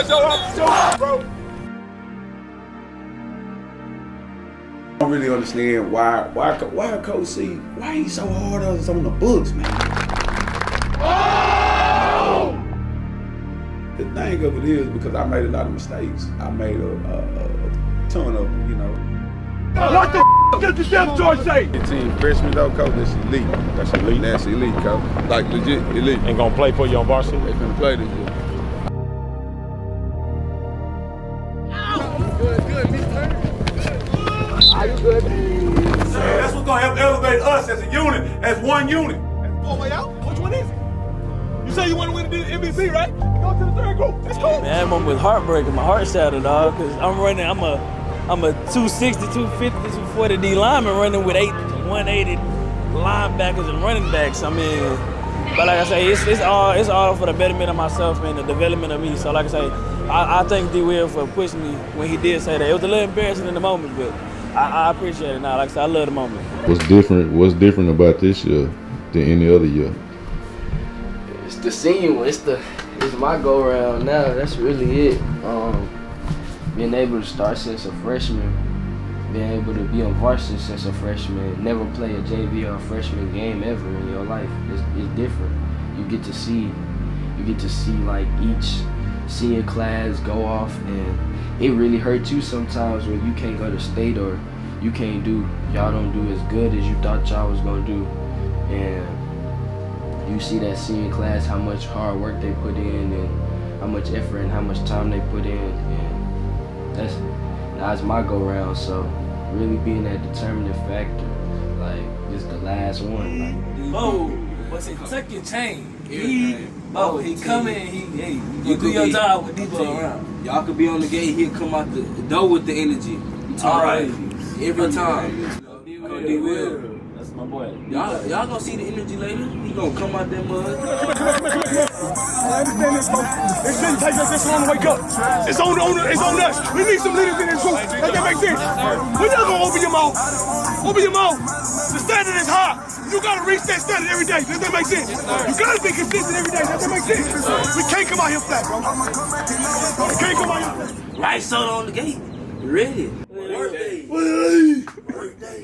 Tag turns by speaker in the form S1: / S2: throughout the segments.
S1: Watch your bro.
S2: I don't really understand why Coach C, why he so hard on us on the books, man. Oh! The thing of it is, because I made a lot of mistakes. I made a ton of them, you know.
S1: What the did the depth chart say?
S3: The team freshman though, coach, that's elite.
S4: That's elite.
S3: That's elite, coach. Like legit elite.
S4: Ain't gonna play for you on varsity?
S3: They finna play this year.
S1: Are you good? That's what's gonna help elevate us as a unit, as one unit. Oh, way out? Which one is it? You say you want to win the MVP, right? Go to the third group. That's cool.
S5: Man, that moment was heartbreaking. My heart shattered, dog, because I'm a 260, 250, 240 D lineman running with 180 linebackers and running backs. I mean, but like I say, it's all for the betterment of myself and the development of me. So like I say, I thank D. Will for pushing me when he did say that. It was a little embarrassing in the moment, but I appreciate it now. Like I said, I love the moment.
S6: What's different about this year than any other year?
S7: It's the senior. It's my go around now. That's really it. Being able to start since a freshman, being able to be on varsity since a freshman, never play a JV or a freshman game ever in your life. It's different. You get to see like each senior class go off, and it really hurts you sometimes when you can't go to state or y'all don't do as good as you thought y'all was gonna do, and you see that senior class, how much hard work they put in and how much effort and how much time they put in, and now it's my go round. So really being that determining factor, like it's the last one. Like,
S5: oh, what's it? Tuck your chain. He coming. You do your job with Debo around.
S8: Y'all could be on the gate. He'll come out the door with the energy.
S5: All right.
S8: Every time. D. Will.
S5: That's my boy.
S8: Y'all gonna see the energy later. He gonna come out that mud.
S1: I understand this, bro. It shouldn't take us this long to wake up. It's on us. We need some leaders in this group. Make that make sense? We're not gonna open your mouth. Open your mouth. The standard is high. You gotta reach that standard every day. Does that make sense? You gotta be consistent every day. Does that make sense? We can't come out here flat, bro. We can't come out here flat.
S8: Right soda on the gate. Ready. Work day.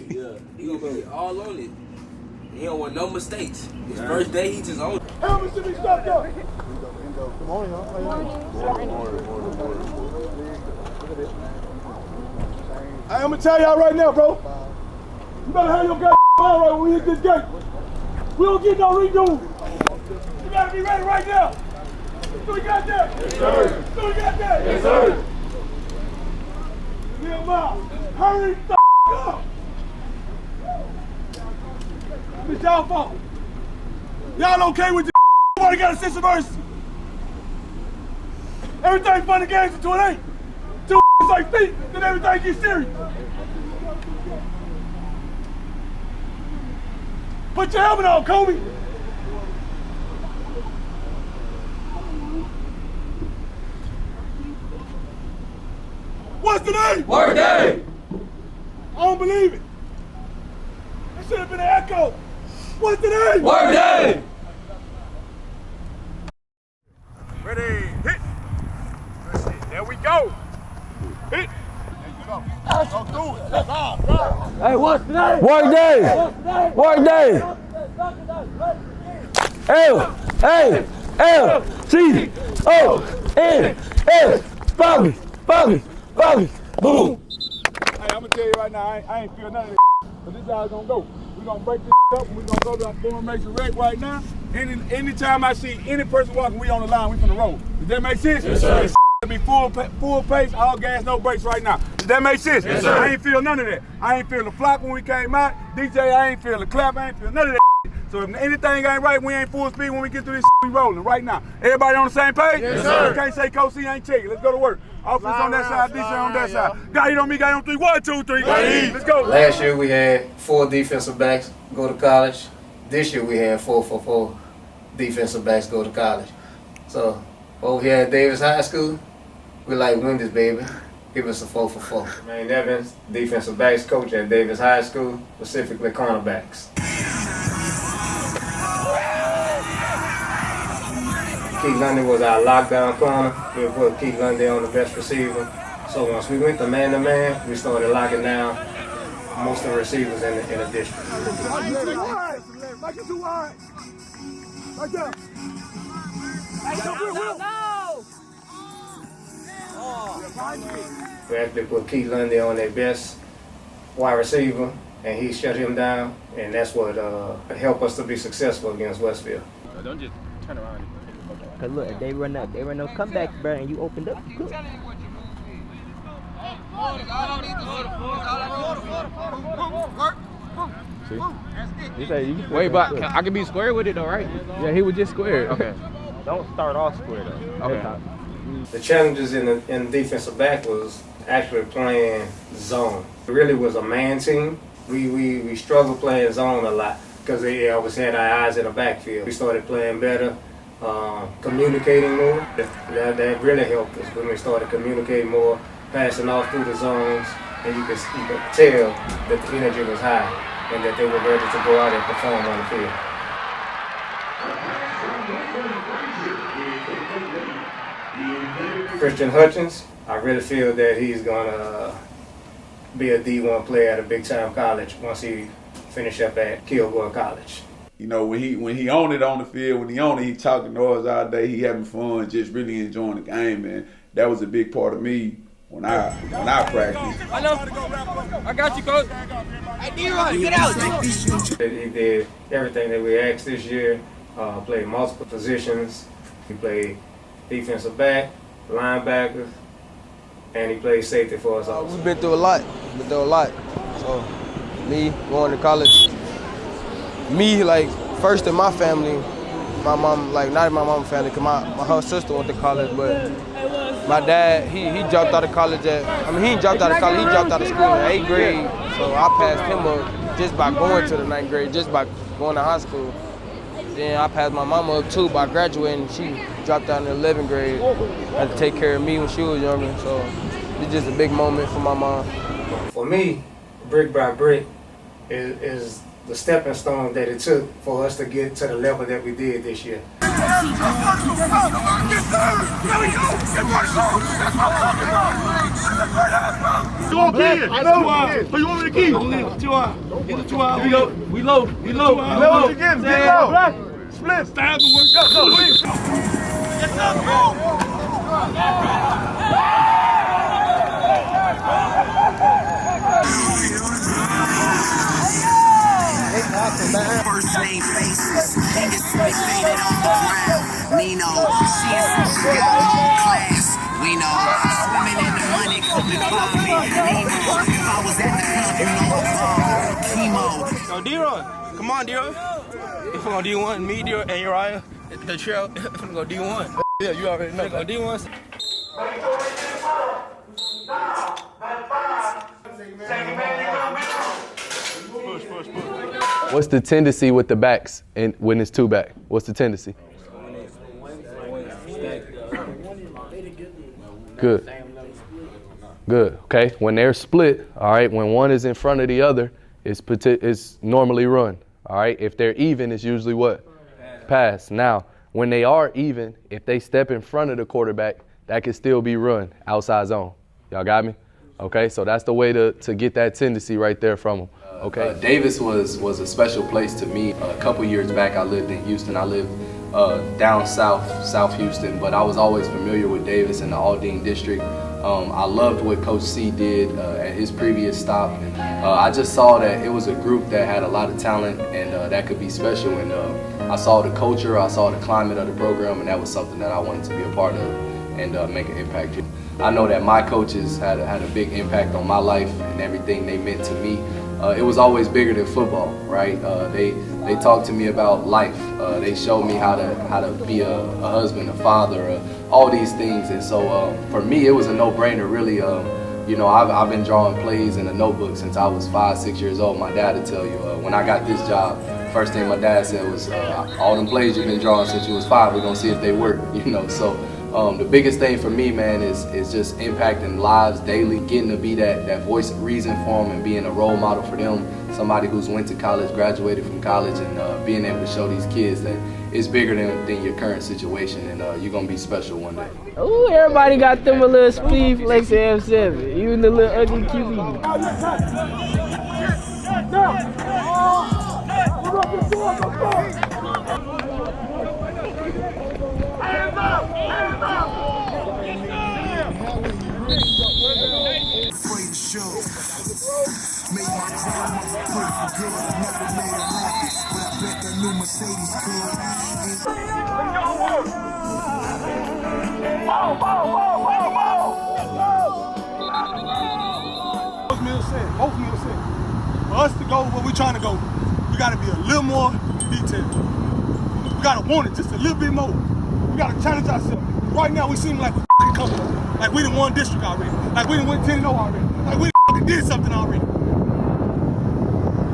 S8: Yeah. He gonna be all on it. He don't want no mistakes. His first day, he just on it.
S1: Helmet should be stopped up. Good morning, y'all. I'm gonna tell y'all right now, bro. You better have your goddamn mind right when we hit this gate. We don't get no redo. You gotta be ready right now. So we got that. Yes, sir. So we got that. Yes, sir. Nehemiah, hurry the up. It's y'all fault. Y'all okay with this? Nobody got a sense of mercy. Everything fun and games until it ain't. Till it's like feet, then everything gets serious. Put your helmet on, Kobe. What's the name?
S8: Work day.
S1: I don't believe it. That should have been an echo. What's the name?
S8: Work day.
S1: Ready, hit. There we go. Hit. Go through it. That's all, bro.
S5: Hey, what's the name? Work day. Work day. L-C-O-N-S. Focus. Boom.
S1: Hey, I'm gonna tell you right now, I ain't feel none of this. But this is how it's gonna go. We're gonna break this up and we're gonna go to our formation wreck right now. Anytime I see any person walking, we on the line, we from the road. Does that make sense?
S4: Yes, sir.
S1: It's be full pace, all gas, no brakes right now. Does that make sense?
S4: Yes, sir.
S1: I ain't feel none of that. I ain't feel the flock when we came out. DJ, I ain't feel the clap, I ain't feel none of that. So if anything ain't right, we ain't full speed when we get through this we rolling right now. Everybody on the same page?
S4: Yes, sir.
S1: You can't say Coach C ain't checking. Let's go to work. Offense on that side, defense on that side. Guy hit on me, guy on 3. 1, 2, 3. Let's go.
S9: Last year we had 4 defensive backs go to college. This year we had 4 defensive backs go to college. So over here at Davis High School, we like win this baby. Give us a 4. Man, Evans, defensive backs coach at Davis High School, specifically cornerbacks. Keith London was our lockdown corner. We put Keith London on the best receiver. So once we went to man-to-man, we started locking down most of the receivers in the district.
S1: Make it too wide. Right there.
S9: We actually put Keith Lundy on their best wide receiver, and he shut him down, and that's what helped us to be successful against Westfield.
S4: Don't just turn around.
S10: Cause look, if they run no comeback, bro, and you opened up, good.
S4: See? You say you wait, but I can be square with it though, right? Yeah, he was just square. Okay.
S10: Don't start off square though.
S4: Okay.
S9: The challenges in defensive back was actually playing zone. It really was a man team. We struggled playing zone a lot because they always had our eyes in the backfield. We started playing better, communicating more. That really helped us when we started communicating more, passing off through the zones, and you could tell that the energy was high and that they were ready to go out and perform on the field. Christian Hutchins, I really feel that he's going to be a D1 player at a big-time college once he finish up at Kilgore College.
S2: You know, when he owned it on the field, when he owned it, he talking noise all day, he having fun, just really enjoying the game, man. That was a big part of me when I practiced.
S8: I know. I got you, coach. Hey, D-Rod, get out.
S9: He did everything that we asked this year, played multiple positions. He played defensive back, linebacker, and he played safety for us also.
S11: We've been through a lot. So, me going to college, me like first in my family, my mom, like not in my mom's family, cause her sister went to college, but my dad, he dropped out of college he dropped out of college, he dropped out of school in 8th grade, so I passed him up just by going to the 9th grade, just by going to high school. Then I passed my mama up too by graduating. She dropped out in the 11th grade. Had to take care of me when she was younger, so it's just a big moment for my mom.
S9: For me, brick by brick is the stepping stone that it took for us to get to the level that we did this year.
S1: You on kid? I know. But you want me to keep? 2 hours. Get the 2 hours. We low. Level again. Get low. Split. Stab and work up. Go. Yes, sir.
S12: First name faces, niggas faded on the ground. Nino, she got class. We know, swimming in the money, couldn't find me. Nino, if I was at the club, you know, chemo.
S8: Yo, D-Rod, come on, D-Rod. If I'm going D1, me, D-Rod, and Uriah, the trail, if I'm going to go D1. Yeah, you already know. Go D1.
S13: What's the tendency with the backs and when it's two back? What's the tendency? Good. Okay. When they're split, all right, when one is in front of the other, it's normally run. All right. If they're even, it's usually what? Pass. Now, when they are even, if they step in front of the quarterback, that could still be run outside zone. Y'all got me? Okay. So that's the way to get that tendency right there from them. Okay.
S7: Davis was a special place to me. A couple years back, I lived in Houston. I lived down South Houston, but I was always familiar with Davis and the Aldine district. I loved what Coach C did at his previous stop. I just saw that it was a group that had a lot of talent and that could be special. And I saw the culture, I saw the climate of the program, and that was something that I wanted to be a part of and make an impact. I know that my coaches had a big impact on my life and everything they meant to me. It was always bigger than football, right? They talked to me about life. They showed me how to be a husband, a father, all these things. And so for me, it was a no-brainer, really. You know, I've been drawing plays in a notebook since I was 5, 6 years old. My dad would tell you, when I got this job, first thing my dad said was, all them plays you've been drawing since you was 5, we're gonna see if they work, you know. So the biggest thing for me, man, is just impacting lives daily, getting to be that voice of reason for them and being a role model for them, somebody who's went to college, graduated from college, and being able to show these kids that
S13: it's bigger than your current situation, and you're gonna be special one day.
S7: Ooh, everybody got them a little speed flex at F7, even the little ugly QB.
S12: Made my grandmother pray for good. Never made her happy, but I bet that new Mercedes could.
S1: Both men said, for us to go where we're trying to go, we got to be a little more detailed. We got to want it just a little bit more. We got to challenge ourselves. Right now, we seem like a f***ing couple. Like we done won district already. Like we done went 10-0 already. Like we done did something already.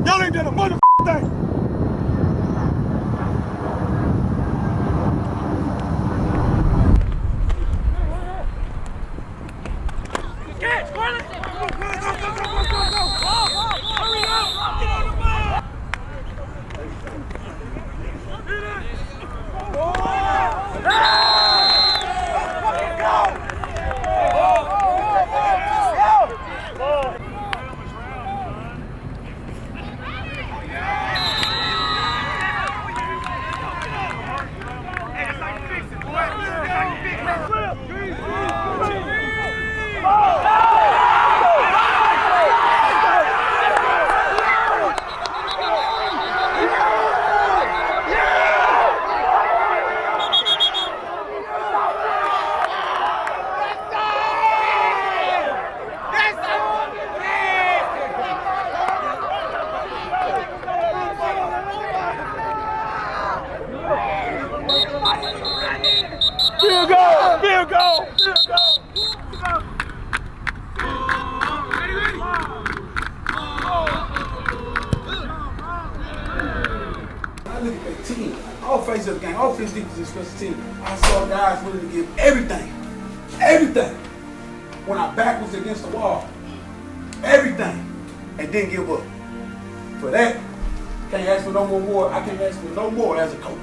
S1: Y'all ain't done a motherfucking thing. Field goal! I look at the team, all phases of the game, all offense, defense, and special team. I saw guys willing to give everything. When our back was against the wall, everything, and didn't give up. For that, can't ask for no more reward. I can't ask for no more as a coach,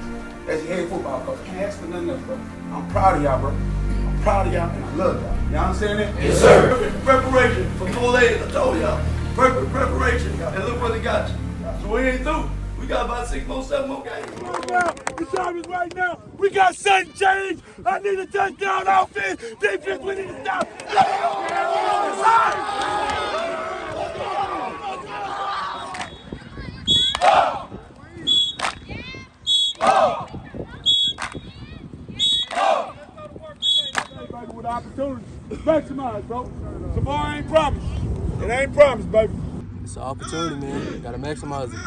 S1: as a head football coach. I can't ask for nothing else, bro. I'm proud of y'all, bro. I'm proud of y'all, and I love y'all. Y'all understand that?
S14: Yes, sir. Perfect preparation for 4 days, I told y'all. Perfect preparation, and look where they got you. So we ain't through. We got about 6 more, 7 more games.
S1: Right now, the time is right now. We got sudden change. I need a touchdown offense. Defense, we need to stop. With opportunity, maximize, bro. Tomorrow ain't promised. It ain't promised, baby.
S15: It's an opportunity, man. You gotta maximize it.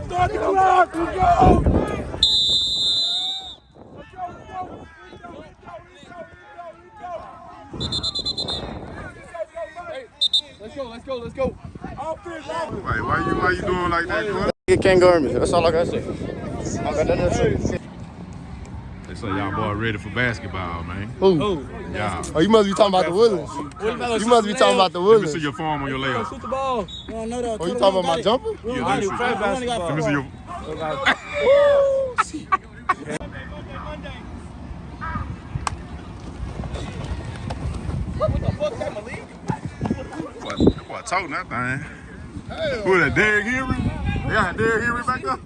S1: Start the clock, let's go!
S15: Let's go.
S3: Wait, why you doing like that, bro?
S11: It can't go me. That's all I gotta say. I got nothing to say.
S3: They say y'all boy ready for basketball, man.
S11: Who?
S3: Y'all.
S11: Oh, you must be talking about the Woodlands. You must be talking about the
S3: Let me
S11: Woodlands.
S3: see your form on your layup.
S15: Shoot the ball.
S11: Oh, you talking about my jumper?
S3: Yeah, let me see your.
S15: What the fuck, that Malik?
S3: Boy, toting that thing. Who is that, Derrick Henry? They got Derrick Henry back there?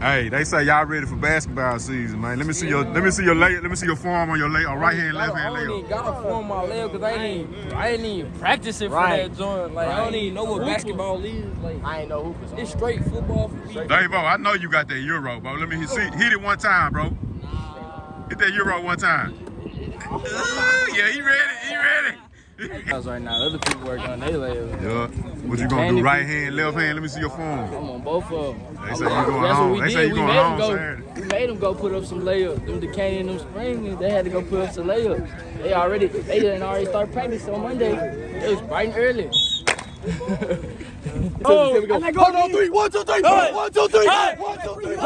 S3: Hey, they say y'all ready for basketball season, man. Let me see your layup. Let me see your form on your layup, right hand, left hand
S15: layup. I don't even got a form on my layup because I ain't even practicing for that joint. Like I don't even know what basketball is. Like I ain't know hoopers. It's straight football for me.
S3: Dave-O, I know you got that Euro, bro. Let me see. Hit it one time, bro. Hit that Euro one time. Yeah, he ready.
S15: Right now, other people working on their layups.
S3: Yeah. What you gonna do? Right hand, left hand? Let me see your form.
S15: I'm on both of them.
S3: They say you going home. They say you going home Saturday.
S15: We made them go put up some layups. Them Duquesne and them Springs, they had to go put up some layups. They didn't already start practice on Monday. It was bright and early.
S1: Oh, here we go. Hold on, 3, 1, 2, 3. 1, 2, 3. 1, 2, 3.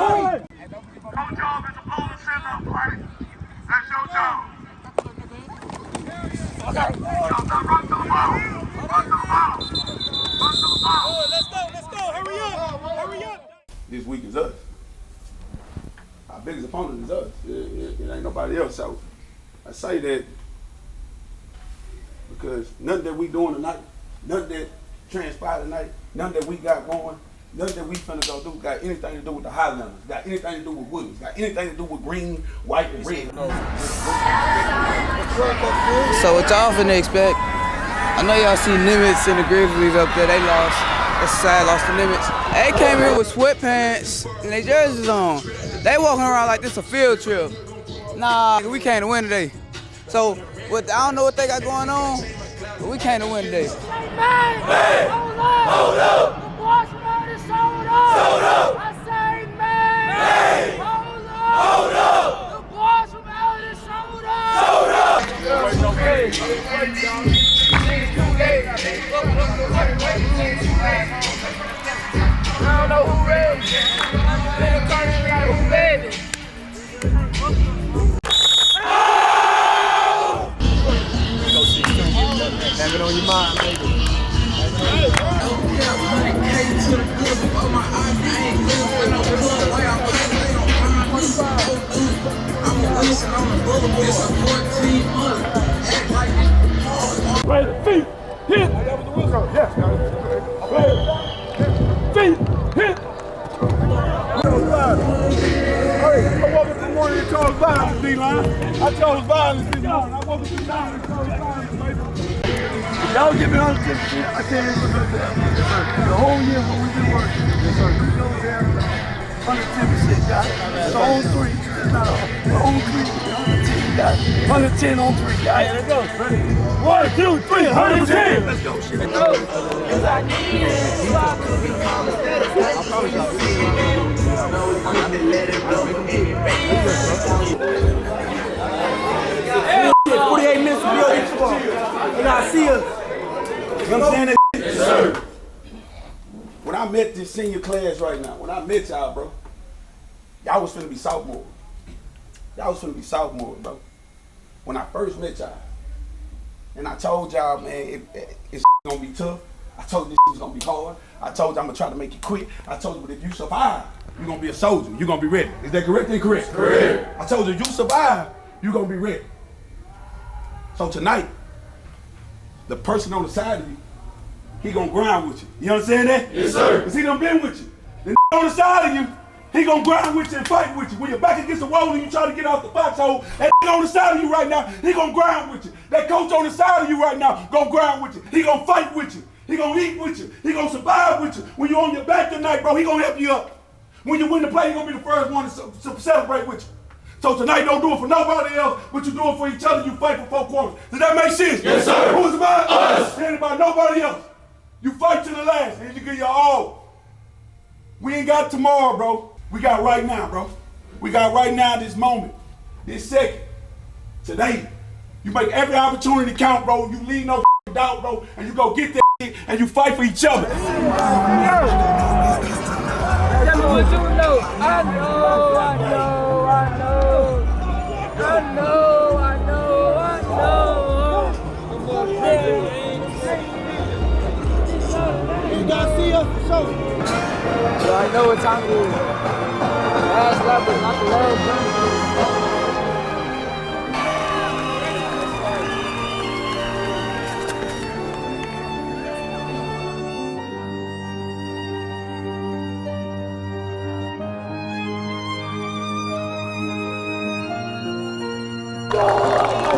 S2: This week is us. Our biggest opponent is us. It ain't nobody else. So I say that because nothing that we doing tonight, nothing that transpired tonight, nothing that we got going, nothing that we finna go do got anything to do with the Highlanders, got anything to do with Woodies, got anything to do with green, white, and red.
S16: So what y'all finna expect? I know y'all see Nimitz and the Grizzlies up there, they lost. That's sad, lost the Nimitz. They came here with sweatpants and their jerseys on. They walking around like this a field trip. Nah, we came to win today. So, I don't know what they got going on, but we came to win today.
S17: Man! Hold up! The Washington is sold up! Sold up! I say, man! Hold up! The Washington is sold up! Sold up! I don't know who ready. Who ready?
S1: Have it on your mind, baby. Right, feet, hit. That was the whistle. Yes. Feet, hit. Hey, I woke up this morning and chose violence, D-line. I chose violence this morning. I woke up this morning and chose violence, baby. Y'all give me 110%. I can't even look at that. Yes, sir. The whole year when we've been working. Yes, sir. We go there 110%, guys. It's on 3. It's not on 3. 110, guys. 110 on 3, guys. Let's go. Ready? 1, 2, 3, 110. Let's go. Let's go. Cause I need it. So I could be calm instead of I promise y'all. I've been letting go. 48 minutes to build each ball. And I see us.
S2: You understand that? Yes, sir. When I met this senior class right now, when I met y'all, bro, y'all was finna be sophomore. Y'all was finna be sophomore, bro. When I first met y'all, and I told y'all, man, it's gonna be tough. I told you this was gonna be hard. I told you I'm gonna try to make you quit. I told you, but if you survive, you're gonna be a soldier. You're gonna be ready. Is that correct or incorrect? Correct. I told you, if you survive, you're gonna be ready. So tonight, the person on the side of you, he gonna grind with you. You understand that? Yes, sir. Cause he done been with you. The on the side of you, he gonna grind with you and fight with you. When you're back against the wall and you try to get out the foxhole, that on the side of you right now, he gonna grind with you. That coach on the side of you right now, gonna grind with you. He gonna fight with you. He gonna eat with you. He gonna survive with you. When you're on your back tonight, bro, he gonna help you up. When you win the play, he gonna be the first one to celebrate with you. So tonight, don't do it for nobody else, but you do it for each other. You fight for 4 quarters. Does that make sense? Yes, sir. Who's about us? Ain't about nobody else. You fight to the last, and you give your all. We ain't got tomorrow, bro. We got right now, bro. We got right now, this moment, this second, today. You make every opportunity count, bro. You leave no doubt, bro, and you go get that shit, and you fight for each other.
S1: You gotta see us for sure.
S15: So I know what time it is. Last lap is not the last.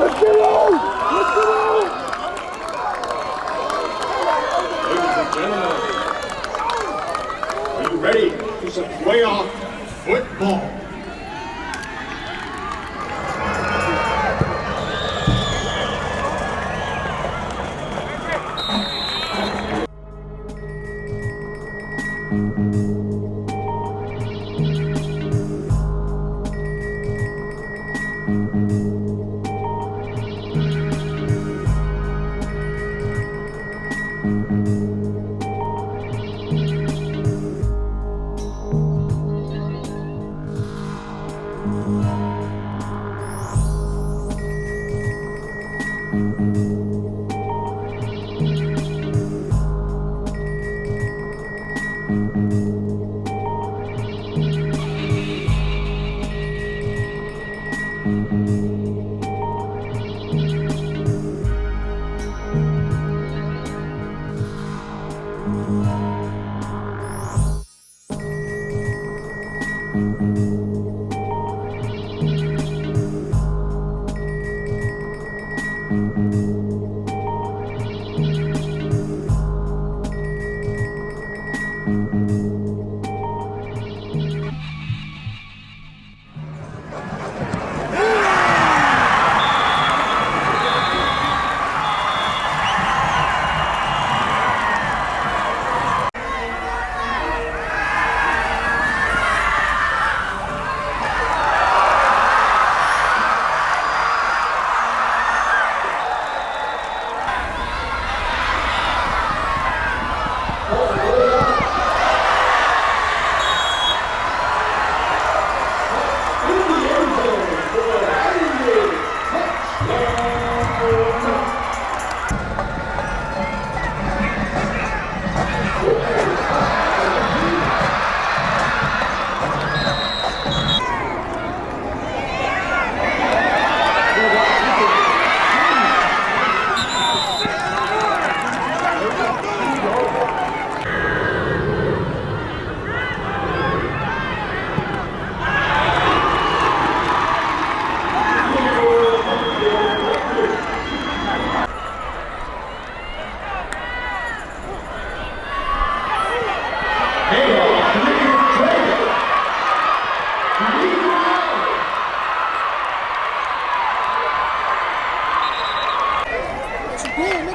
S1: Let's get on! Let's get on!
S18: Ladies and gentlemen, are you ready for some playoff football?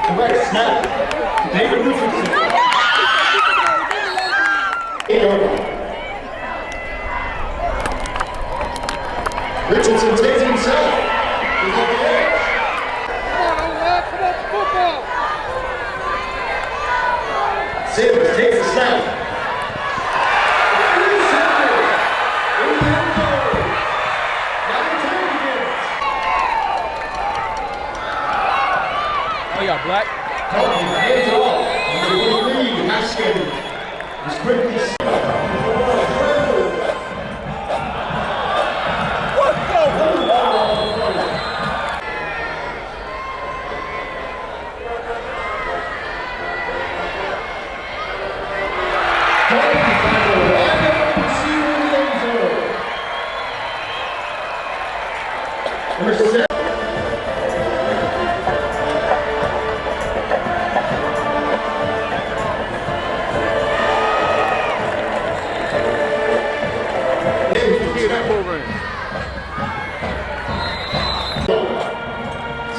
S17: Correct snap. David Richardson. Richardson takes himself. He's on the edge. Come on, football. Simmons takes the snap.
S4: Oh, y'all black?
S17: Hands off. Number 23, Haskins. Is quickly.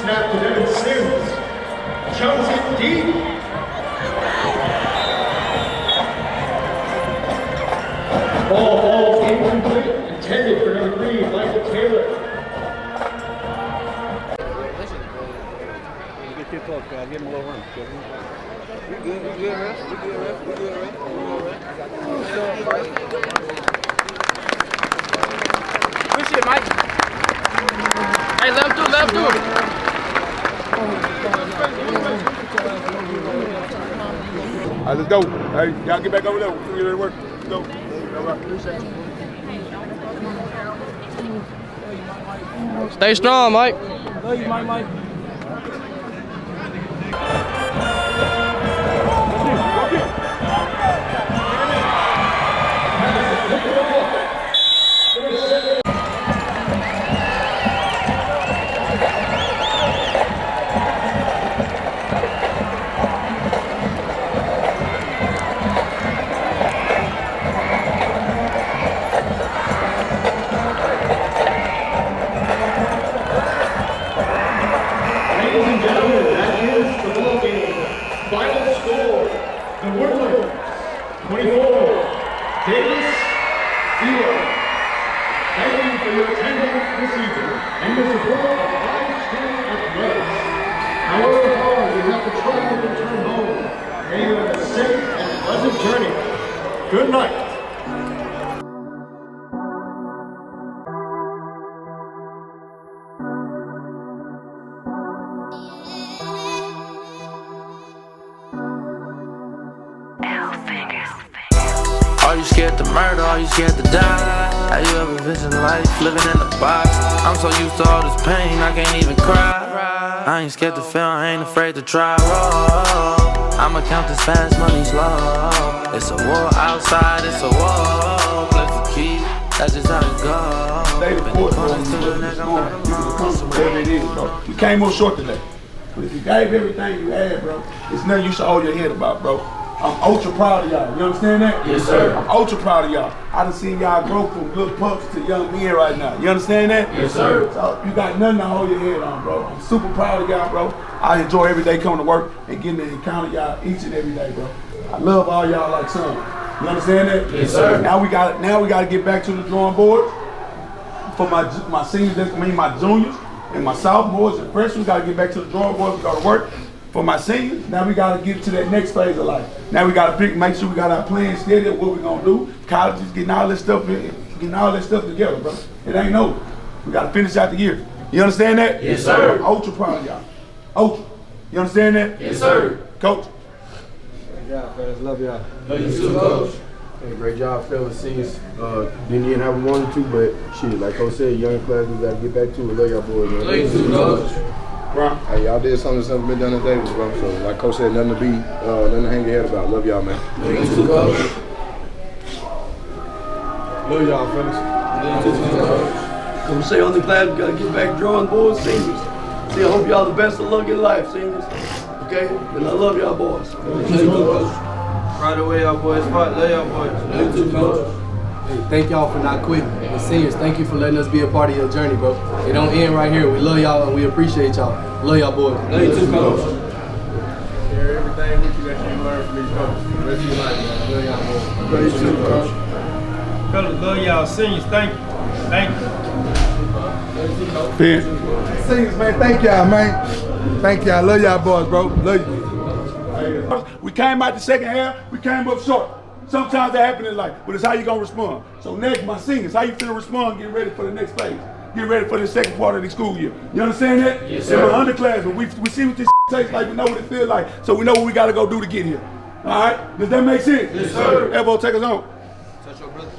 S17: Snap to Devin Sims. Chose it deep. Ball falls incomplete. Intended for number 3, Michael Taylor.
S11: Get your close, guys. Get him a little run.
S16: We good, ref. We good, ref.
S15: Good shit, Mike. Hey, let him do it.
S1: All right, let's go. Hey, y'all get back over there. We're ready to work. Let's go. All right. Appreciate you.
S4: Stay strong, Mike.
S15: Love you, Mike.
S17: Ladies and gentlemen, that is the ball game. Final score: the Woodlands 24, Davis 0. Thank you for your attendance this evening and the support of Live Stream Athletics. However far you have to travel to return home, may you have a safe and pleasant journey. Good night.
S12: Yeah.
S19: you scared to murder? Are you scared to die? Have you ever visioned life living in a box? I'm so used to all this pain, I can't even cry. I ain't scared to fail, I ain't afraid to try. I'ma count this fast money slow. It's a war outside, it's a war. Play for keep, that's just how it goes.
S2: Whatever it is, bro. You came up short today. But if you gave everything you had, bro, it's nothing you should hold your head about, bro. I'm ultra proud of y'all. You understand that?
S14: Yes, sir.
S2: I'm ultra proud of y'all. I done seen y'all grow from little pups to young men right now. You understand that?
S14: Yes, sir.
S2: So you got nothing to hold your head on, bro. I'm super proud of y'all, bro. I enjoy every day coming to work and getting to encounter y'all each and every day, bro. I love all y'all like son. You understand that?
S14: Yes, sir.
S2: Now we got to get back to the drawing board for my seniors, my juniors, and my sophomores and freshmen. We got to get back to the drawing board. We got to work. For my seniors, now we got to get to that next phase of life. Now we got to make sure we got our plan steady of what we're going to do. Colleges getting all this stuff together, bro. It ain't over. We got to finish out the year. You understand that?
S14: Yes, sir.
S2: Ultra proud of y'all. Ultra. You understand that?
S14: Yes, sir.
S2: Coach.
S11: Great job, fellas. Love y'all.
S14: Love you too, Coach.
S20: Hey, great job, fellas. Seniors. Didn't even have a wanted to, but shit, like Coach said, young class, we got to get back to it. Love y'all boys, man.
S14: Love you too, Coach.
S20: Hey, y'all did something that's never been done in Davis, bro. So, like Coach said, nothing to hang your head about. Love y'all, man.
S14: Love you too, Coach.
S20: Love y'all, fellas.
S14: Love you too, Coach.
S21: Coach say on the class, we gotta get back drawing boards, seniors. See, I hope y'all the best of luck in life, seniors. Okay? And I love y'all boys.
S14: Love you too, Coach.
S11: Right away, y'all boys. Love y'all boys.
S14: Love you too, Coach.
S11: Hey, thank y'all for not quitting. And seniors, thank you for letting us be a part of your journey, bro. It don't end right here. We love y'all and we appreciate y'all. Love y'all boys.
S14: Love you too, Coach.
S20: Share everything with you that you learned from these coaches. Rest of your life, man. Love y'all boys.
S14: Love you too, Coach.
S22: Fellas, love y'all. Seniors, thank you. Thank you.
S1: Seniors, man, thank y'all, man. Thank y'all. Love y'all boys, bro. Love you. We came out the second half, we came up short. Sometimes that happens in life, but it's how you gonna respond. So next, my seniors, how you finna respond, get ready for the next phase. Get ready for the second part of the school year. You understand that?
S14: Yes, sir.
S1: In my underclassmen, we see what this tastes like, we know what it feels like, so we know what we gotta go do to get here. All right? Does that make sense?
S14: Yes, sir.
S1: Evo, take us on.
S11: Touch your brothers.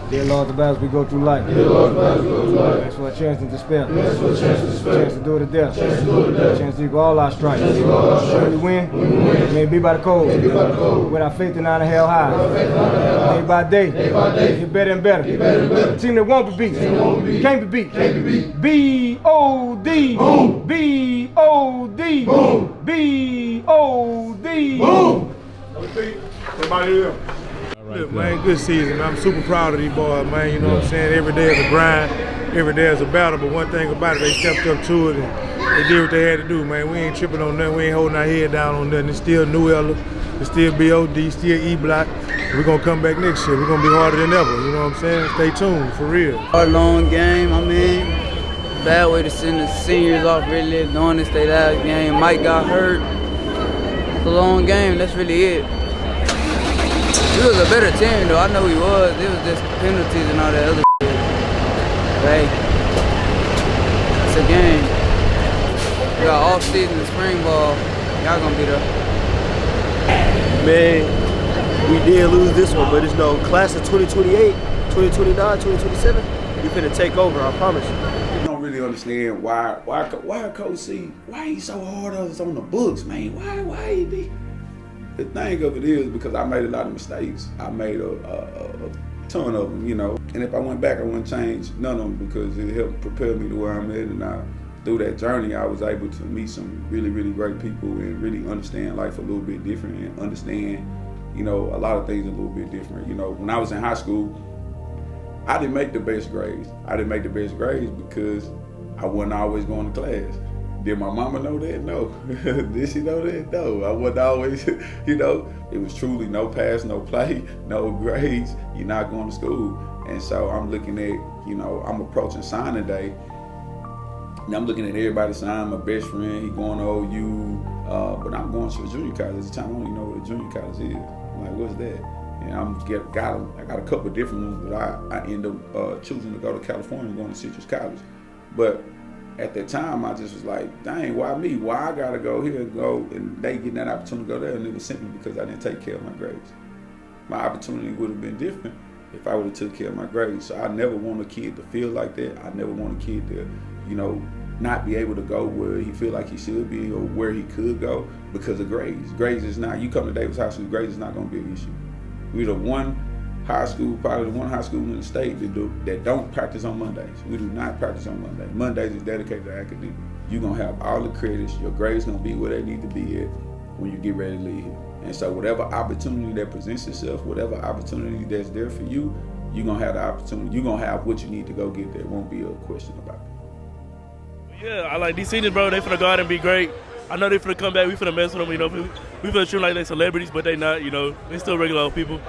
S11: Dear Lord, the battles we go through life.
S14: Dear Lord, the battles we go through life.
S11: Thanks for a chance to despair.
S14: Thanks for a chance to despair.
S11: Chance to do it to death.
S14: Chance to do it to death.
S11: Chance to equal all our stripes.
S14: Chance to equal all our stripes.
S11: When we win, may it be by the code.
S14: May it be by the code.
S11: With our faith and honor held high.
S14: With our faith and honor held high.
S11: Day by day.
S14: Day by day.
S11: Get better and better.
S14: Get better and better.
S11: Team that won't be beat.
S14: Team that won't be beat.
S11: Can't be beat.
S14: Can't be beat.
S11: B-O-D.
S14: Boom.
S11: B-O-D.
S14: Boom.
S11: B-O-D.
S14: Boom.
S1: Somebody else.
S22: Look, man, good season. I'm super proud of these boys, man. You know what I'm saying? Every day is a grind, every day is a battle, but one thing about it, they stepped up to it and they did what they had to do, man. We ain't tripping on nothing. We ain't holding our head down on nothing. It's still New Ella, it's still BOD, still E-Block. We're going to come back next year. We're going to be harder than ever, you know what I'm saying? Stay tuned, for real.
S16: A long game, I mean, bad way to send the seniors off, really, knowing this they last game. Mike got hurt. It's a long game, that's really it. He was a better team, though. I know he was. It was just penalties and all that other shit. Hey, it's a game. We got off season and spring ball. Y'all gonna be there.
S21: Man, we did lose this one, but it's no class of 2028, 2029, 2027. We finna take over, I promise you.
S2: I don't really understand why Coach C, why he so hard on us on the books, man? Why he be? The thing of it is because I made a lot of mistakes. I made a ton of them, you know. And if I went back, I wouldn't change none of them because it helped prepare me to where I'm at. And through that journey, I was able to meet some really, really great people and really understand life a little bit different and understand, you know, a lot of things a little bit different. You know, when I was in high school, I didn't make the best grades. I didn't make the best grades because I wasn't always going to class. Did my mama know that? No. Did she know that? No. I wasn't always, you know, it was truly no pass, no play, no grades. You're not going to school. And so I'm looking at, you know, I'm approaching signing day. And I'm looking at everybody signing. My best friend, he going to OU, but I'm going to a junior college. At the time, I don't even know what a junior college is. I'm like, what's that? And I got a couple of different ones, but I end up choosing to go to California, going to Citrus College. But at that time, I just was like, dang, why me? Why I gotta go here and go, and they getting that opportunity to go there, and it was simply because I didn't take care of my grades. My opportunity would have been different if I would have took care of my grades. So I never want a kid to feel like that. I never want a kid to, you know, not be able to go where he feel like he should be or where he could go because of grades. Grades is not, you come to Davis High School, grades is not gonna be an issue. We're the one high school, probably the one high school in the state that don't practice on Mondays. We do not practice on Mondays. Mondays is dedicated to academics. You're gonna have all the credits, your grades gonna be where they need to be at when you get ready to leave here. And so whatever opportunity that presents itself, whatever opportunity that's there for you, you're gonna have the opportunity. You're gonna have what you need to go get there. Won't be a question about it.
S5: Yeah, I like these seniors, bro. They finna go out and be great. I know they finna come back. We finna mess with them, you know. We finna treat them like they celebrities, but they not, you know. They still regular old people.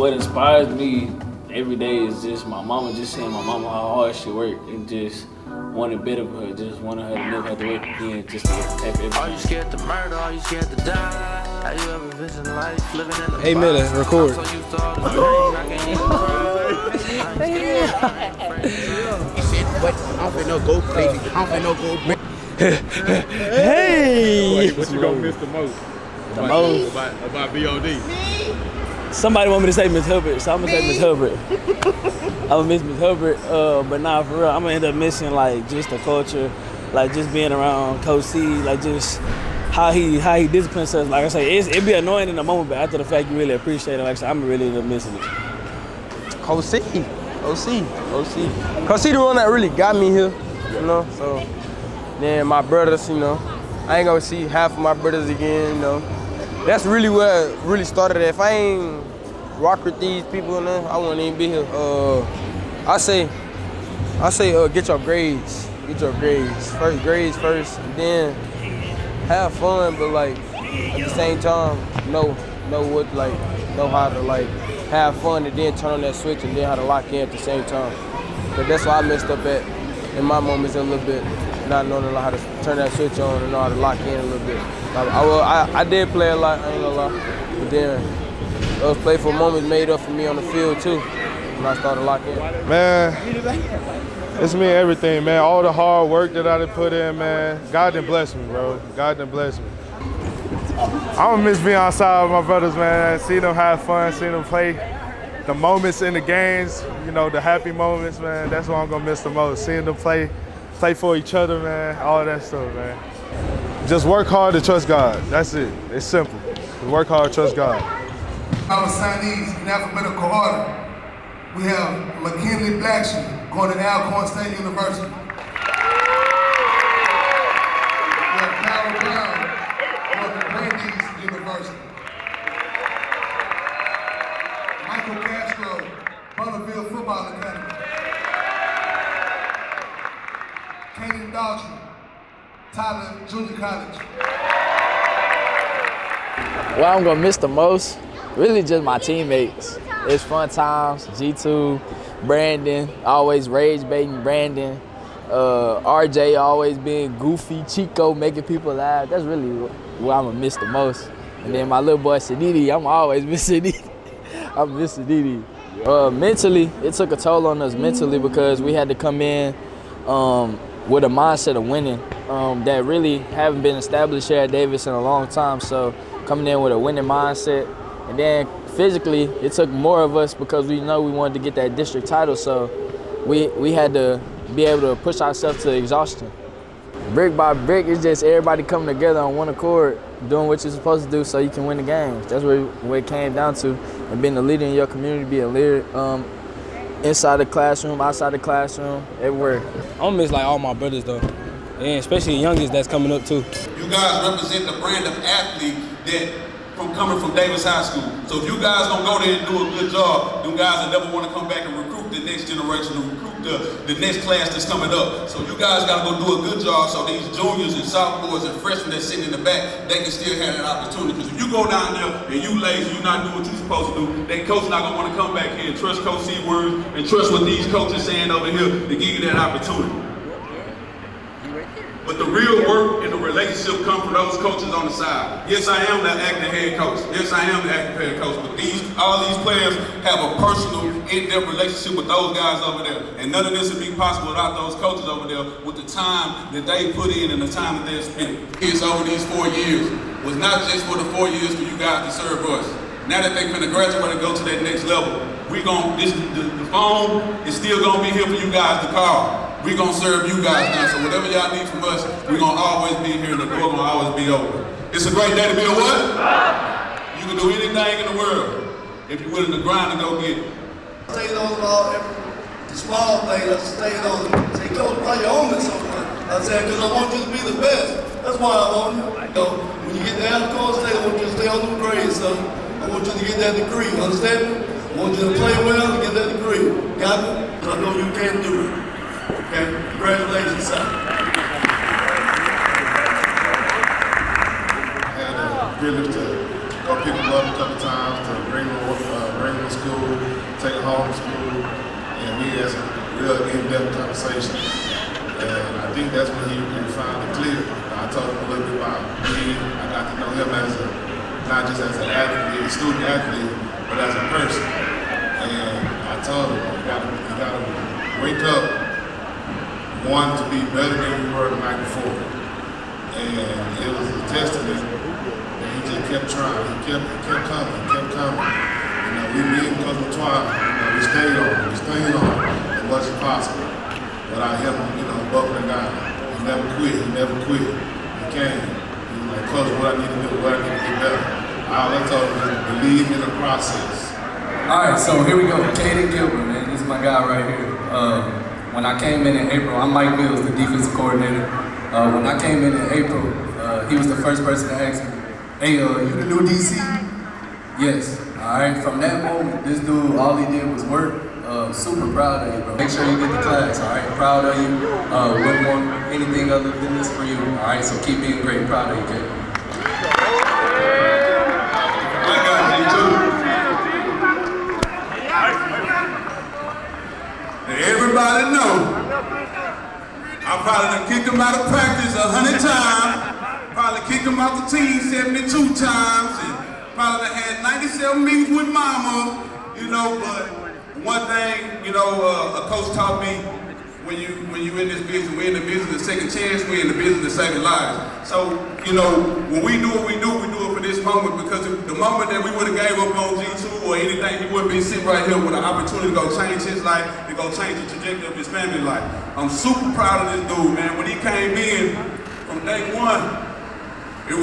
S6: What inspires me every day is just my mama, just seeing my mama how hard she worked and just wanting a bit of her, just wanting her to never have to work again, just to have everything.
S19: Are you scared to murder? Are you scared to die? Have you ever visioned life living in the
S11: Hey, Miller, record.
S19: I'm so used to all the pain, I can't even cry.
S11: He said, what? I don't finna go crazy. I don't finna go.
S4: Hey!
S3: What you gonna miss the most?
S4: The most?
S3: About BOD.
S4: Somebody want me to say Miss Hubbard, so I'm gonna say Miss Hubbard. I'm gonna miss Miss Hubbard, but nah, for real, I'm gonna end up missing like just the culture, like just being around Coach C, like just how he disciplines us. Like I say, it'd be annoying in the moment, but after the fact, you really appreciate it. Like I said, I'm really end up missing it.
S11: Coach C, Coach C. Coach C the one that really got me here, you know. So then my brothers, you know, I ain't gonna see half of my brothers again, you know. That's really where it really started. If I ain't rock with these people, I wouldn't even be here. I say, get your grades. Get your grades. Grades first, and then have fun. But like at the same time, know how to like have fun, and then turn on that switch, and then how to lock in at the same time. But that's why I messed up at in my moments a little bit, not knowing how to turn that switch on and know how to lock in a little bit. I did play a lot, I ain't gonna lie. But then those playful moments made up for me on the field too when I started locking in.
S22: Man, it's me and everything, man. All the hard work that I done put in, man. God done bless me, bro. God done bless me. I'm gonna miss being outside with my brothers, man. Seeing them have fun, seeing them play. The moments in the games, you know, the happy moments, man. That's what I'm gonna miss the most. Seeing them play for each other, man. All that stuff, man. Just work hard and trust God. That's it. It's simple. Work hard, trust God.
S23: Our signees in alphabetical order. We have McKinley Blackshear going to Alcorn State University. We have Carol Brown going to Brandeis University. Michael Castro, Bonneville Football Academy. Kaden Daughtry, Tyler Junior College.
S4: What I'm gonna miss the most, really just my teammates. It's fun times. G2, Brandon, always rage baiting Brandon. RJ always being goofy, Chico making people laugh. That's really what I'm gonna miss the most. And then my little boy Sadidi, I'm always missing Sadidi. I'm missing Sadidi. Mentally, it took a toll on us mentally because we had to come in with a mindset of winning that really haven't been established here at Davis in a long time. So coming in with a winning mindset, and then physically, it took more of us because we know we wanted to get that district title. So we had to be able to push ourselves to exhaustion. Brick by brick, it's just everybody coming together on one accord, doing what you're supposed to do so you can win the games. That's what it came down to, and being a leader in your community, being a leader inside the classroom, outside the classroom, everywhere.
S24: I'm gonna miss like all my brothers though, and especially the youngest that's coming up too.
S25: You guys represent the brand of athlete that coming from Davis High School. So if you guys gonna go there and do a good job, them guys will never want to come back and recruit the next generation, to recruit the next class that's coming up. So you guys gotta go do a good job so these juniors and sophomores and freshmen that's sitting in the back, they can still have that opportunity. Because if you go down there and you lazy, you not doing what you're supposed to do, that coach not gonna want to come back here and trust Coach C words and trust what these coaches saying over here to give you that opportunity. But the real work and the relationship come from those coaches on the side. Yes, I am the active head coach. Yes, I am the active head coach. But all these players have a personal, in-depth relationship with those guys over there. And none of this would be possible without those coaches over there with the time that they put in and the time that they spent. Kids over these 4 years was not just for the 4 years for you guys to serve us. Now that they finna graduate and go to that next level, the phone is still gonna be here for you guys to call. We gonna serve you guys now, so whatever y'all need from us, we gonna always be here and the door gonna always be open. It's a great day to be a what? You can do anything in the world if you're willing to grind and go get it.
S21: Stay on the small things, I stay on it. Say, Coach, why you own me so much? I said, because I want you to be the best. That's why I own you. When you get to Alcorn State, I want you to stay on the grades, son. I want you to get that degree, understand me? I want you to play well and get that degree. Got me? I know you can do it. Okay, congratulations, son.
S7: I had the privilege to go pick him up a couple times, to bring him to school, take him home to school, and we had some real in-depth conversations. And I think that's when he finally cleared. I told him a little bit about me. I got to know him as not just as an athlete, a student athlete, but as a person. And I told him, you gotta wake up, one, to be better than you were the night before. And it was a testament that he just kept trying. He kept coming. You know, we and Coach Antoine, we stayed on as much as possible. Without him, buckling down. He never quit. He came. He was like, Coach, what I need to do, what I need to get better. All I told him is believe in the process.
S8: All right, so here we go. Caden Gilbert, man. This is my guy right here. When I came in April, I'm Mike Mills, the defensive coordinator. When I came in April, he was the first person to ask me, hey, you the new DC? Yes. All right, from that moment, this dude, all he did was work. Super proud of you, bro. Make sure you get the class, all right? Proud of you. Wouldn't want anything other than this for you, all right? So keep being great. Proud of you, Caden.
S25: Everybody know, I probably done kicked him out of practice 100 times, probably kicked him out the team 72 times, and probably done had 97 meetings with mama, but one thing, a coach taught me, when you in this business, we're in the business of second chance, we're in the business of saving lives. So, when we do what we do it for this moment, because the moment that we would have gave up on G2 or anything, he wouldn't be sitting right here with an opportunity to go change his life, to go change the trajectory of his family life. I'm super proud of this dude, man. When he came in from day one, it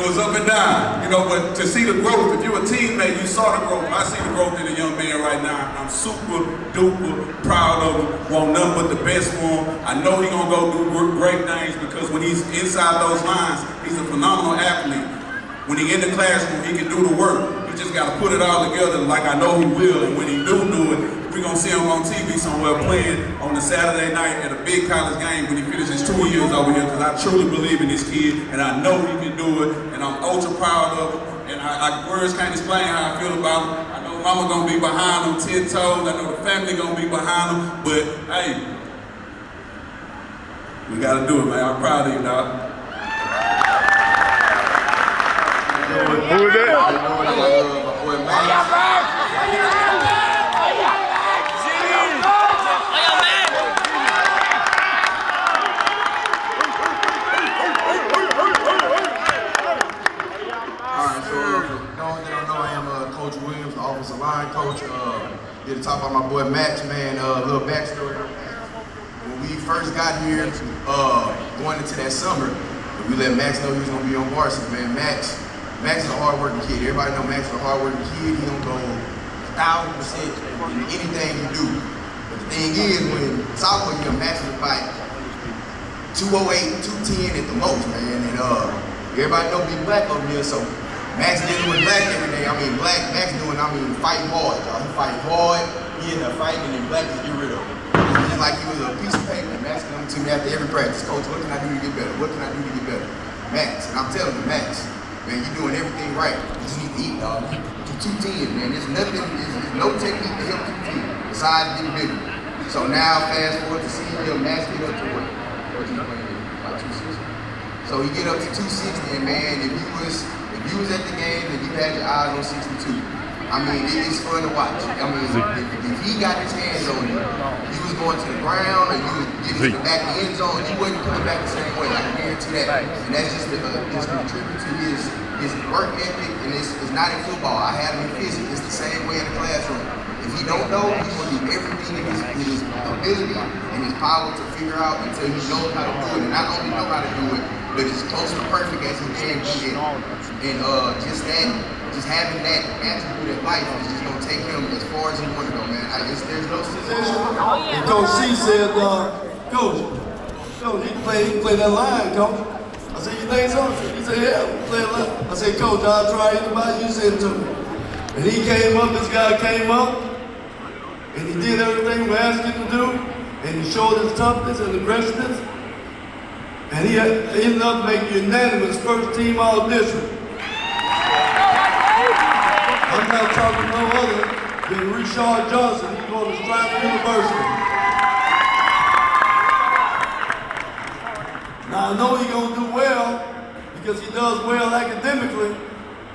S25: was up and down, but to see the growth, if you're a teammate, you saw the growth. I see the growth in the young man right now. I'm super duper proud of him, want nothing but the best for him. I know he's gonna go do great things because when he's inside those lines, he's a phenomenal athlete. When he's in the classroom, he can do the work. He just gotta put it all together like I know he will, and when he do it, we're gonna see him on TV somewhere playing on a Saturday night at a big college game when he finishes 2 years over here, because I truly believe in this kid, and I know he can do it, and I'm ultra proud of him, and words can't explain how I feel about him. I know mama gonna be behind him 10 toes, I know the family gonna be behind him, but hey, we gotta do it, man. I'm proud of you, dog.
S3: Who is that?
S20: Offensive line coach. Here to talk about my boy Max, man. Little backstory. When we first got here, going into that summer, we let Max know he was gonna be on varsity, man. Max is a hard-working kid. Everybody know Max is a hard-working kid. He gonna go 1,000% in anything you do. But the thing is, when sophomore year, Max was like 208, 210 at the most, man. And everybody know Big Black over here, so Max dealing with Black every day. Max fighting hard, y'all. He fighting hard. He in there fighting, and then Black just get rid of him. It's just like he was a piece of paper. Max coming to me after every practice. Coach, what can I do to get better? What can I do to get better? Max, and I'm telling you, Max, man, you're doing everything right. You just need to eat, dog. You're 210, man. There's no technique to help 210 besides getting bigger. So now, fast forward to see Max get up to what? About 260. So he get up to 260, and man, if you was at the game and you had your eyes on 62, I mean, it's fun to watch. I mean, if he got his hands on you, you was going to the ground or you was getting to the back of the end zone, you wasn't coming back the same way. I can guarantee that. And that's just a tribute to his work ethic, and it's not in football. I had him in physics. It's the same way in the classroom. If he don't know, he's going to do everything in his ability and his power to figure out until he knows how to do it. And not only know how to do it, but as close to perfect as he can be. And just having that attribute in life is just gonna take him as far as he want to go, man. There's no situation.
S21: And Coach C said, Coach, he can play that line, Coach. I said, you think so? He said, yeah, we play that line. I said, Coach, I'll try anybody you send to me. And he came up, this guy came up, and he did everything we asked him to do, and he showed his toughness and aggressiveness, and he ended up making unanimous first team all district. I'm not talking no other than Richard Johnson. He's going to Stratford University. Now I know he's going to do well because he does well academically,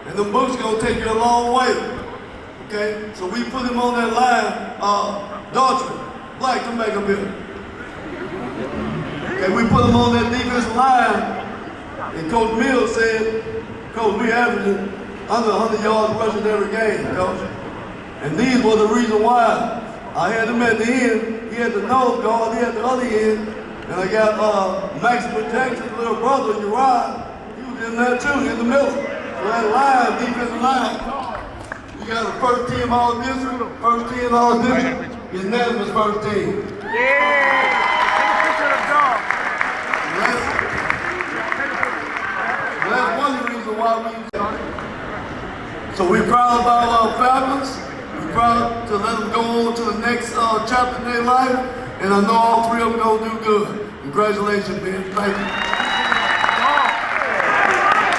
S21: and the books going to take you a long way. Okay, so we put him on that line. Daughtry, Black, come back up here. Okay, we put him on that defensive line, and Coach Mills said, Coach, we averaging under 100 yards rushing every game, Coach. And these were the reason why. I had him at the end, he had the nose guard, he had the other end, and I got Maximus Jackson's little brother, Uriah, he was in there too, in the middle. So that line, defensive line, we got a first team all district, unanimous first team. Yeah! That's one of the reasons why we. So we're proud about our families. We're proud to let them go on to the next chapter in their life. And I know all three of them going to do good. Congratulations, man. Thank you.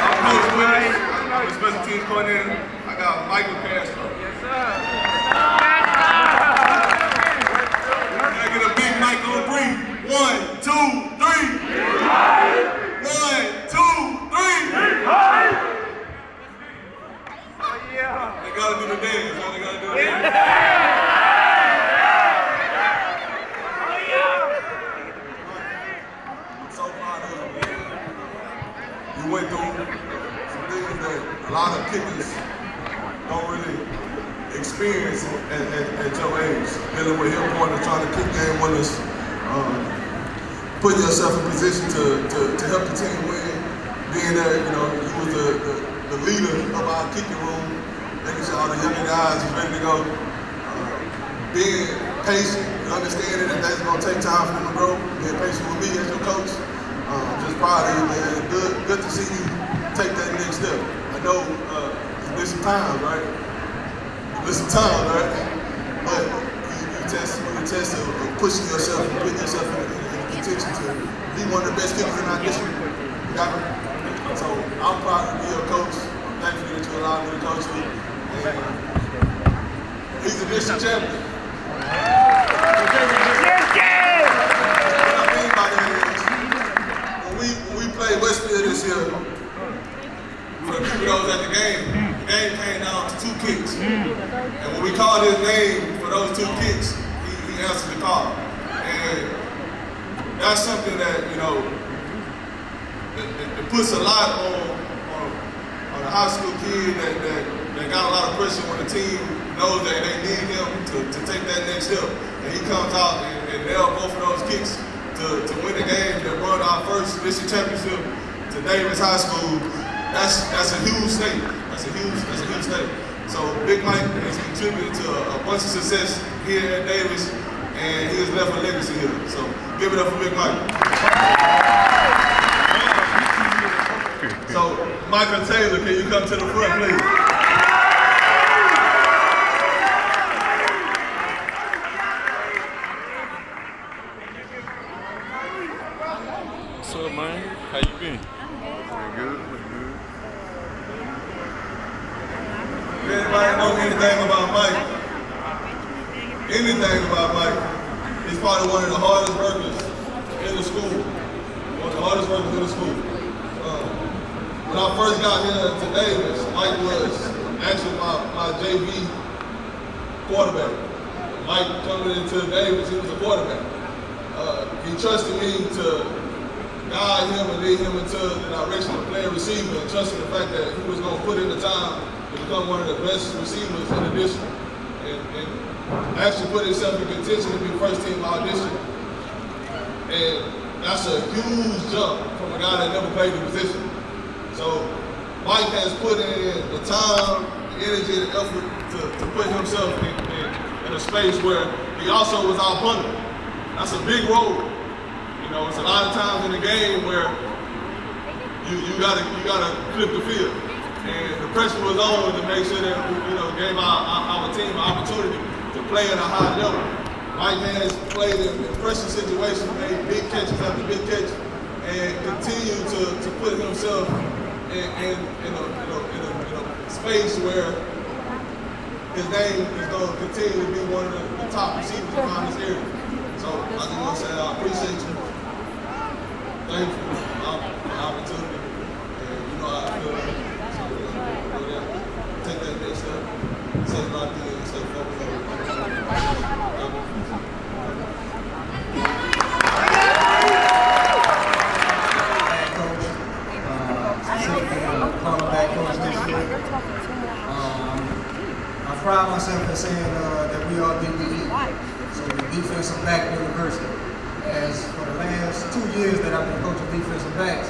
S9: I'm Coach Willis. I'm the special teams coordinator. I got Michael Castro. Yes, sir. Can I get a big mic on three? 1, 2, 3. 1, 2, 3. They gotta do the dance. They gotta do the dance. I'm so proud of you, man. You went through some things that a lot of kickers don't really experience at your age. Dealing with hip pointer, trying to kick game winners, putting yourself in position to help the team win. Being there, you know, you was the leader of our kicking room. Making sure all the younger guys is ready to go. Being patient, understanding that that's going to take time for them to grow. Being patient with me as your coach. Just proud of you, man. Good to see you take that next step. I know it's been some time, right? But you test of pushing yourself and putting yourself in contention to be one of the best kickers in our district. You got me? So I'm proud to be your coach. I'm thankful that you allowed me to coach you. He's the district champion. What I mean by that is, when we played Westfield this year, for the people that was at the game came down to 2 kicks. And when we called his name for those 2 kicks, he answered the call. And that's something that, you know, it puts a lot on a high school kid that got a lot of pressure when the team knows that they need him to take that next step. And he comes out and nailed both of those kicks to win the game that won our first district championship to Davis High School. That's a huge statement. That's a huge statement. So Big Mike has contributed to a bunch of success here at Davis, and he has left a legacy here. So give it up for Big Mike. So, Michael Taylor, can you come to the front, please? What's up, man? How you been? Pretty good. If anybody know anything about Mike, he's probably one of the hardest workers in the school. One of the hardest workers in the school. when I first got here to Davis, Mike was actually my JV quarterback. Mike coming into Davis, he was a quarterback. He trusted me to guide him and lead him into the direction of playing receiver, and trusting the fact that he was going to put in the time to become one of the best receivers in the district. And actually put himself in contention to be first team audition. And that's a huge jump from a guy that never played the position. So Mike has put in the time, the energy, the effort to put himself in a space where he also was our punter. That's a big role. You know, it's a lot of times in the game where you gotta flip the field. And the pressure was on to make sure that we, gave our team an opportunity to play at a high level. Mike has played in pressure situations, made big catches after big catches, and continued to put himself in a space where his name is going to continue to be one of the top receivers around this area. So I just want to say I appreciate you. Thank you for the opportunity. And I feel take that next step, stay locked in, stay focused.
S10: Cornerback coach this year. I pride myself in saying that we are DBE, so the defensive back university. As for the last 2 years that I've been coaching defensive backs,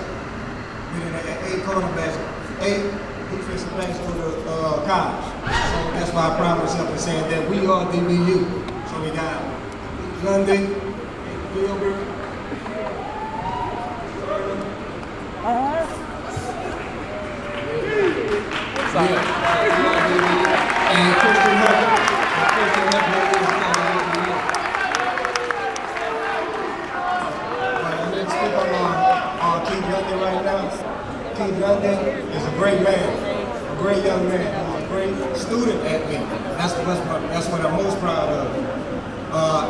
S10: been in 8 cornerbacks, 8 defensive backs go to college. So that's why I pride myself in saying that we are DBU. So we got Lundy, Gilbert, and Christian Hubbard. Let's speak on Keith Lundy right now. Keith Lundy is a great man, a great young man, a great student athlete. That's what I'm most proud of.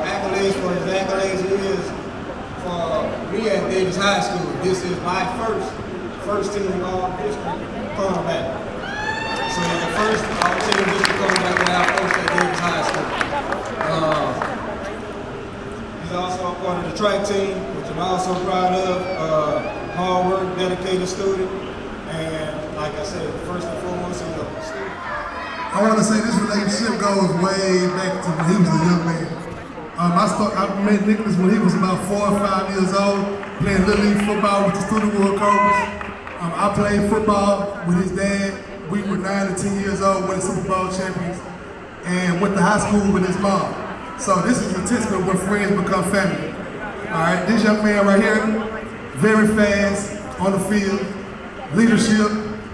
S10: Accolades for his accolades is for me at Davis High School. This is my first team all-district cornerback. So the first all-team district cornerback that I coached at Davis High School. He's also a part of the track team, which I'm also proud of. Hard work, dedicated student, and like I said, first and foremost, he's a student.
S23: I want to say this relationship goes way back to when he was a young man. I met Nicholas when he was about 4 or 5 years old, playing Little League football with the Student World Cobras. I played football with his dad. We were 9 and 10 years old, winning Super Bowl champions, and went to high school with his mom. So this is a testament when friends become family. All right, this young man right here, very fast on the field, leadership,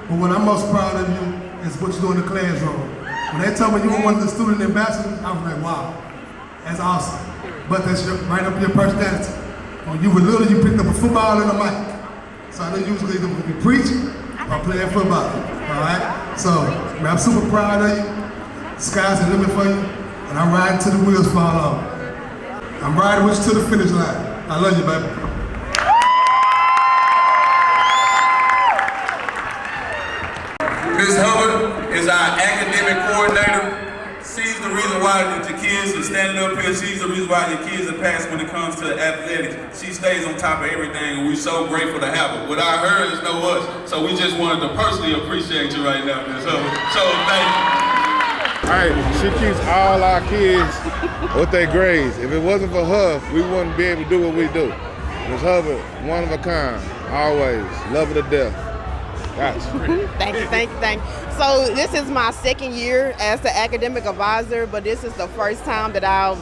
S23: but what I'm most proud of you is what you do in the classroom. When they told me you were one of the student ambassadors, I was like, wow, that's awesome. But that's right up your personality. When you were little, you picked up a football and a mic. So I know you was either be preaching or playing football, all right? So I'm super proud of you. The sky's the limit for you, and I'm riding till the wheels fall off. I'm riding with you to the finish line. I love you, baby.
S25: Ms. Hubbard is our academic coordinator. She's the reason why the kids are standing up here. She's the reason why the kids are passing when it comes to athletics. She stays on top of everything, and we're so grateful to have her. Without her, it's no us. So we just wanted to personally appreciate you right now, Ms. Hubbard. So thank you.
S3: All right, she keeps all our kids with their grades. If it wasn't for her, we wouldn't be able to do what we do. Ms. Hubbard, one of a kind, always. Love her to death. Gotcha.
S13: Thank you. So this is my second year as the academic advisor, but this is the first time that I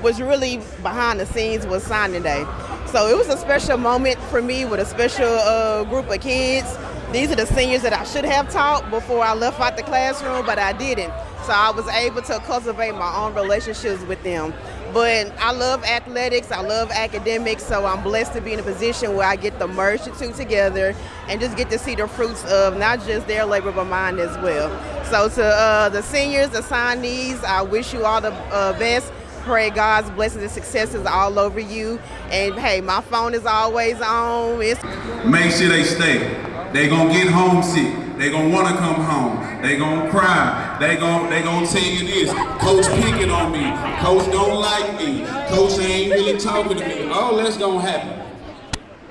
S13: was really behind the scenes with signing day. So it was a special moment for me with a special group of kids. These are the seniors that I should have taught before I left out the classroom, but I didn't. So I was able to cultivate my own relationships with them. But I love athletics, I love academics, so I'm blessed to be in a position where I get to merge the two together and just get to see the fruits of not just their labor, but mine as well. So to the seniors, the signees, I wish you all the best. Pray God's blessings and successes all over you. And hey, my phone is always on.
S25: Make sure they stay. They gonna get homesick. They gonna wanna come home. They gonna cry. They gonna tell you this. Coach picking on me. Coach don't like me. Coach ain't really talking to me. All that's gonna happen.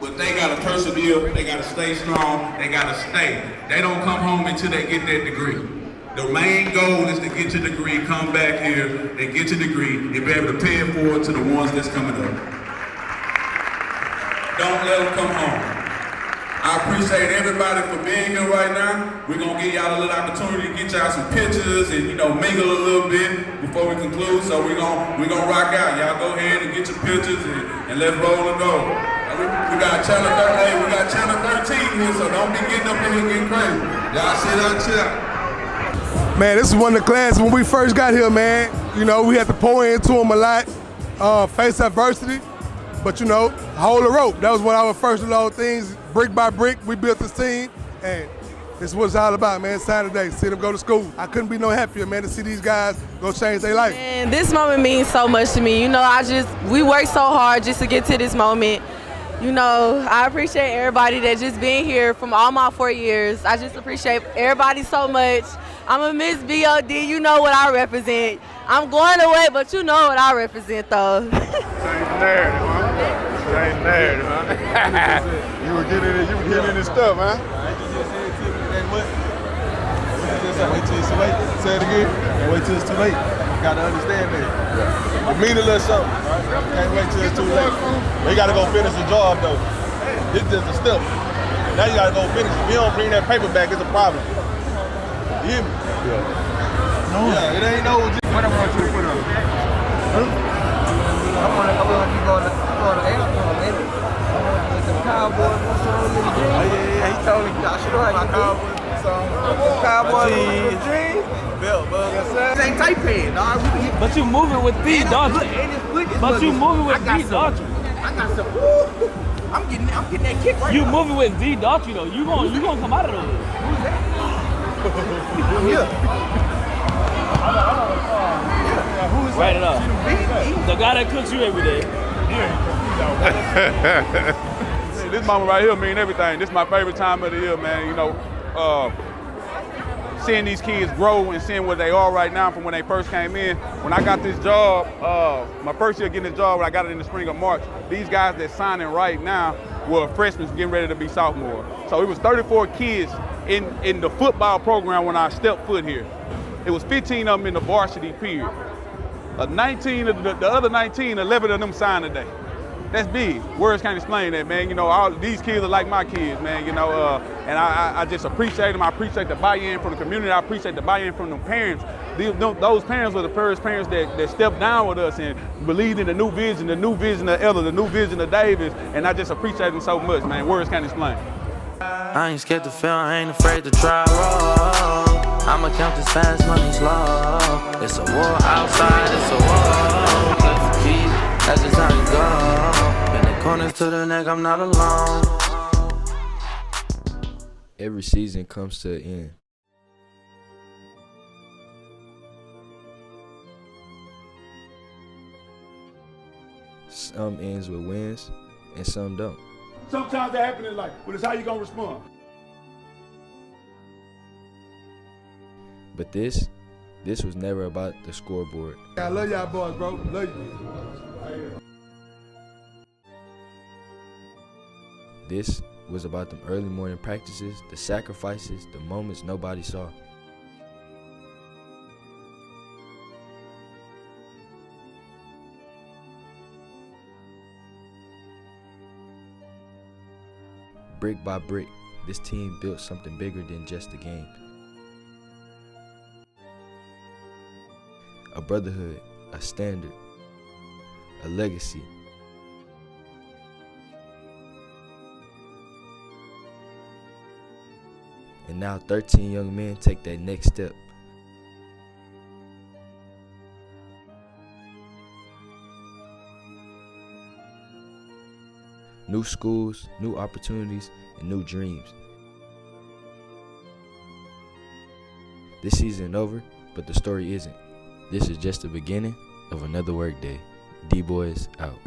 S25: But they gotta persevere. They gotta stay strong. They gotta stay. They don't come home until they get that degree. The main goal is to get your degree, come back here and get your degree and be able to pay it forward to the ones that's coming up. Don't let them come home. I appreciate everybody for being here right now. We're gonna give y'all a little opportunity to get y'all some pictures and mingle a little bit before we conclude. So we're gonna rock out. Y'all go ahead and get your pictures and let's roll and go. We got channel 13, we got channel 13 here, so don't be getting up in here getting crazy. Y'all sit down, chill.
S23: Man, this is one of the classes when we first got here, man. We had to pour into them a lot, face adversity, but hold the rope. That was one of our first little things. Brick by brick, we built this team, and this is what it's all about, man. Saturday, see them go to school. I couldn't be no happier, man, to see these guys go change their life.
S12: And this moment means so much to me. We worked so hard just to get to this moment. I appreciate everybody that just been here from all my 4 years. I just appreciate everybody so much. I'm a Miss BOD, you know what I represent. I'm going away, but you know what I represent, though.
S3: Same narrative, huh? Same narrative, huh? You were getting in this stuff, huh?
S14: Wait till it's too late. Say it again. Wait till it's too late. You gotta understand that. It mean a little something. Can't wait till it's too late. But you gotta go finish the job though. This is just a step. Now you gotta go finish. If you don't bring that paper back, it's a problem. You hear me? Yeah. No. Yeah, it ain't no. What I want you to put on?
S11: I want you go to the airport, baby. I want to some Cowboys or something in the dream.
S14: Yeah, he told me I should have my Cowboys.
S11: Cowboys with the dream.
S14: This ain't tight pants, dog.
S6: But you moving with these, don't you? But you moving with these, don't you?
S14: I got some. Woo. I'm getting that kick right
S6: You
S14: now.
S6: moving with D, don't you, though? You gonna come out of those.
S14: Who's that? I'm here. Who is
S6: Write it
S14: that?
S6: up. The guy that cooks you every day.
S15: This moment right here mean everything. This is my favorite time of the year, man. Seeing these kids grow and seeing where they are right now from when they first came in. When I got this job, my first year getting this job, when I got it in the spring of March, these guys that signing right now were freshmen getting ready to be sophomores. So it was 34 kids in the football program when I stepped foot here. It was 15 of them in the varsity period. 19 of the other 19, 11 of them signed today. That's big. Words can't explain that, man. All these kids are like my kids, man. And I just appreciate them. I appreciate the buy-in from the community. I appreciate the buy-in from the parents. Those parents were the first parents that stepped down with us and believed in the new vision of Ella, the new vision of Davis. And I just appreciate them so much, man. Words can't explain.
S19: I ain't scared to fail, I ain't afraid to try raw. I'ma count this fast money slow. It's a war outside, it's a war. Flip the key, that's just how you go. Bend the corners to the neck, I'm not alone.
S4: Every season comes to an end. Some ends with wins and some don't.
S2: Sometimes that happens in life, but it's how you gonna respond.
S4: But this was never about the scoreboard.
S23: I love y'all boys, bro. Love you.
S4: This was about them early morning practices, the sacrifices, the moments nobody saw. Brick by brick, this team built something bigger than just a game. A brotherhood, a standard, a legacy. And now 13 young men take that next step. New schools, new opportunities, and new dreams. This season isn't over, but the story isn't. This is just the beginning of another workday. D-Boys out.